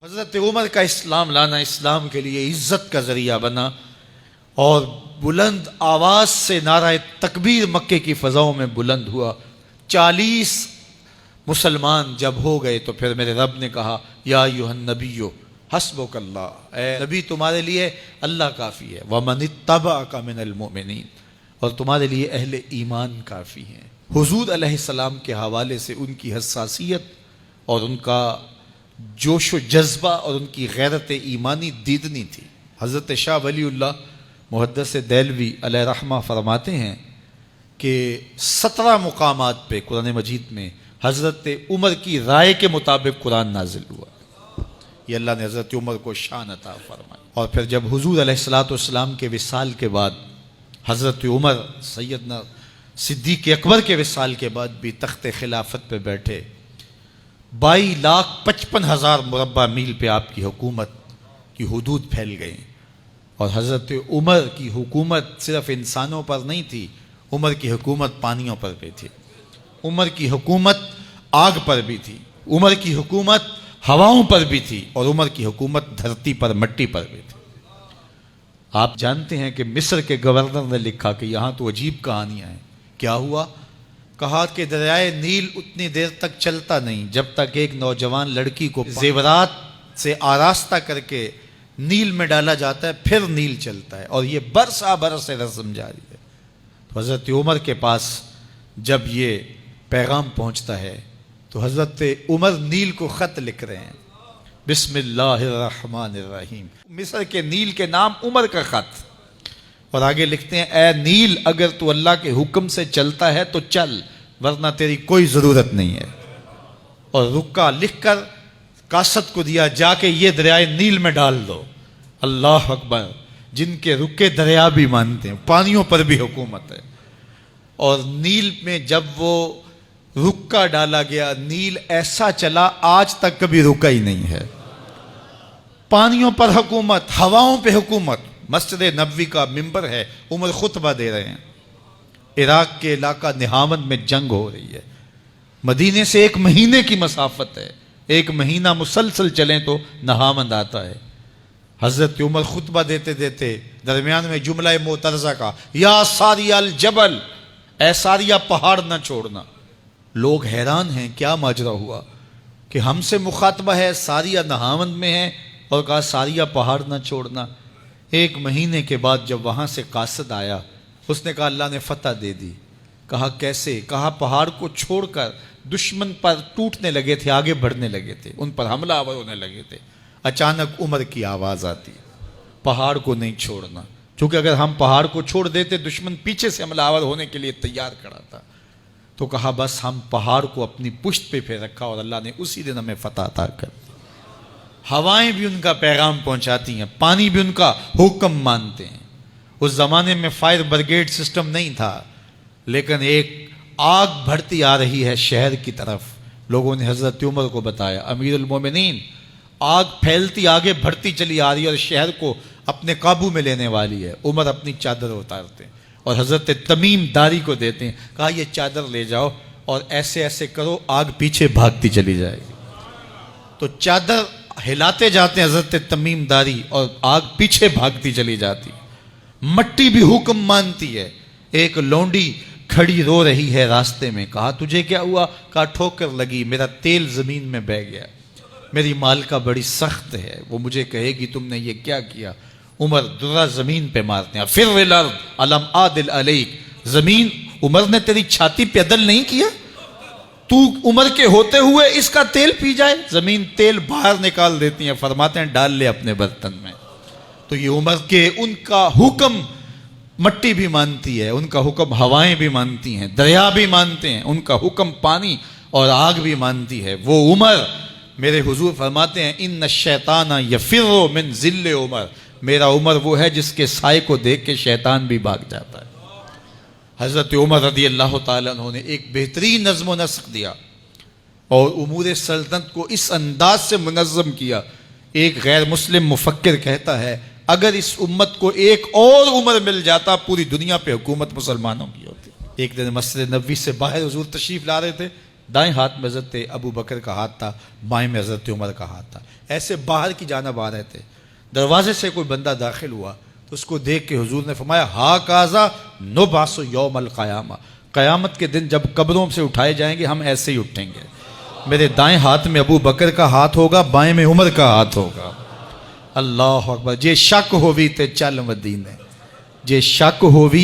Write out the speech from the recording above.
حضرت عمر کا اسلام لانا اسلام کے لیے عزت کا ذریعہ بنا اور بلند آواز سے نعرہ تکبیر مکے کی فضاؤں میں بلند ہوا۔ 40 مسلمان جب ہو گئے تو پھر میرے رب نے کہا یا ایھا النبی حسبک اللہ، اے نبی تمہارے لیے اللہ کافی ہے، ومن اتبعک من المؤمنین، اور تمہارے لیے اہل ایمان کافی ہیں۔ حضور علیہ السلام کے حوالے سے ان کی حساسیت اور ان کا جوش و جذبہ اور ان کی غیرت ایمانی دیدنی تھی۔ حضرت شاہ ولی اللہ محدث دہلوی علیہ رحمہ فرماتے ہیں کہ 17 مقامات پہ قرآن مجید میں حضرت عمر کی رائے کے مطابق قرآن نازل ہوا۔ یہ اللہ نے حضرت عمر کو شان عطا فرمائی۔ اور پھر جب حضور علیہ السلام کے وصال کے بعد حضرت عمر سیدنا صدیق اکبر کے وصال کے بعد بھی تخت خلافت پہ بیٹھے، 22,55,000 مربع میل پہ آپ کی حکومت کی حدود پھیل گئیں، اور حضرت عمر کی حکومت صرف انسانوں پر نہیں تھی، عمر کی حکومت پانیوں پر بھی تھی، عمر کی حکومت آگ پر بھی تھی، عمر کی حکومت ہواؤں پر بھی تھی، اور عمر کی حکومت دھرتی پر مٹی پر بھی تھی۔ آپ جانتے ہیں کہ مصر کے گورنر نے لکھا کہ یہاں تو عجیب کہانیاں ہیں۔ کیا ہوا؟ کہا کہ دریائے نیل اتنی دیر تک چلتا نہیں جب تک ایک نوجوان لڑکی کو زیورات سے آراستہ کر کے نیل میں ڈالا جاتا ہے، پھر نیل چلتا ہے، اور یہ برسا برس رسم جاری ہے۔ تو حضرت عمر کے پاس جب یہ پیغام پہنچتا ہے تو حضرت عمر نیل کو خط لکھ رہے ہیں، بسم اللہ الرحمن الرحیم، مصر کے نیل کے نام عمر کا خط، اور آگے لکھتے ہیں اے نیل اگر تو اللہ کے حکم سے چلتا ہے تو چل، ورنہ تیری کوئی ضرورت نہیں ہے۔ اور رکا لکھ کر کاسد کو دیا، جا کے یہ دریائے نیل میں ڈال دو۔ اللہ اکبر، جن کے رکے دریا بھی مانتے ہیں، پانیوں پر بھی حکومت ہے۔ اور نیل میں جب وہ رکا ڈالا گیا، نیل ایسا چلا آج تک کبھی رکا ہی نہیں ہے۔ پانیوں پر حکومت، ہواؤں پہ حکومت۔ مسجد نبوی کا ممبر ہے، عمر خطبہ دے رہے ہیں، عراق کے علاقہ نہاوند میں جنگ ہو رہی ہے، مدینے سے 1 مہینے کی مسافت ہے، 1 مہینہ مسلسل چلیں تو نہاوند آتا ہے۔ حضرت عمر خطبہ دیتے دیتے درمیان میں جملہ معترضہ کا، یا ساریہ الجبل، اے ساریہ پہاڑ نہ چھوڑنا۔ لوگ حیران ہیں کیا ماجرا ہوا کہ ہم سے مخاطبہ ہے، ساریہ نہاوند میں ہے، اور کہا ساریہ پہاڑ نہ چھوڑنا۔ 1 مہینے کے بعد جب وہاں سے قاصد آیا، اس نے کہا اللہ نے فتح دے دی۔ کہا کیسے؟ کہا پہاڑ کو چھوڑ کر دشمن پر ٹوٹنے لگے تھے، آگے بڑھنے لگے تھے، ان پر حملہ آور ہونے لگے تھے۔ اچانک عمر کی آواز آتی، پہاڑ کو نہیں چھوڑنا، چونکہ اگر ہم پہاڑ کو چھوڑ دیتے دشمن پیچھے سے حملہ آور ہونے کے لیے تیار کھڑا تھا۔ تو کہا بس ہم پہاڑ کو اپنی پشت پہ پھیر رکھا، اور اللہ نے اسی دن ہمیں فتح عطا کر دی۔ ہوائیں بھی ان کا پیغام پہنچاتی ہیں، پانی بھی ان کا حکم مانتے ہیں۔ اس زمانے میں فائر بریگیڈ سسٹم نہیں تھا، لیکن ایک آگ بڑھتی آ رہی ہے شہر کی طرف، لوگوں نے حضرت عمر کو بتایا، امیر المومنین آگ پھیلتی آگے بڑھتی چلی آ رہی ہے اور شہر کو اپنے قابو میں لینے والی ہے۔ عمر اپنی چادر اتارتے ہیں اور حضرت تمیم داری کو دیتے ہیں، کہا یہ چادر لے جاؤ اور ایسے ایسے کرو، آگ پیچھے بھاگتی چلی جائے گی۔ تو چادر ہلاتے جاتے ہیں حضرت تمیم داری، اور آگ پیچھے بھاگتی چلی جاتی۔ مٹی بھی حکم مانتی ہے۔ ایک لونڈی کھڑی رو رہی ہے راستے میں، کہا تجھے کیا ہوا؟ کہا ٹھوکر لگی، میرا تیل زمین میں بہہ گیا، میری مالکہ بڑی سخت ہے، وہ مجھے کہے گی تم نے یہ کیا کیا۔ عمر درہ زمین پہ مارتے ہیں، فر الارض الم عادل علیک، زمین عمر نے تیری چھاتی پہ عدل نہیں کیا؟ تو عمر کے ہوتے ہوئے اس کا تیل پی جائے؟ زمین تیل باہر نکال دیتی ہیں، فرماتے ہیں ڈال لے اپنے برتن میں۔ تو یہ عمر کے ان کا حکم مٹی بھی مانتی ہے، ان کا حکم ہوائیں بھی مانتی ہیں، دریا بھی مانتے ہیں، ان کا حکم پانی اور آگ بھی مانتی ہے۔ وہ عمر، میرے حضور فرماتے ہیں ان الشیطان یفر من ذل عمر، میرا عمر وہ ہے جس کے سائے کو دیکھ کے شیطان بھی بھاگ جاتا ہے۔ حضرت عمر رضی اللہ تعالیٰ عنہ نے ایک بہترین نظم و نسق دیا اور امور سلطنت کو اس انداز سے منظم کیا۔ ایک غیر مسلم مفکر کہتا ہے اگر اس امت کو ایک اور عمر مل جاتا پوری دنیا پہ حکومت مسلمانوں کی ہوتی۔ ایک دن مسجد نبوی سے باہر حضور تشریف لا رہے تھے، دائیں ہاتھ میں حضرت ابو بکر کا ہاتھ تھا، بائیں میں حضرت عمر کا ہاتھ تھا، ایسے باہر کی جانب آ رہے تھے۔ دروازے سے کوئی بندہ داخل ہوا تو اس کو دیکھ کے حضور نے فرمایا ہا کازا نبعث یوم القیامہ، قیامت کے دن جب قبروں سے اٹھائے جائیں گے ہم ایسے ہی اٹھیں گے، میرے دائیں ہاتھ میں ابو بکر کا ہاتھ ہوگا، بائیں میں عمر کا ہاتھ ہوگا۔ اللہ اکبر۔ جے شک ہووی تے چل مدینے، جے شک ہووی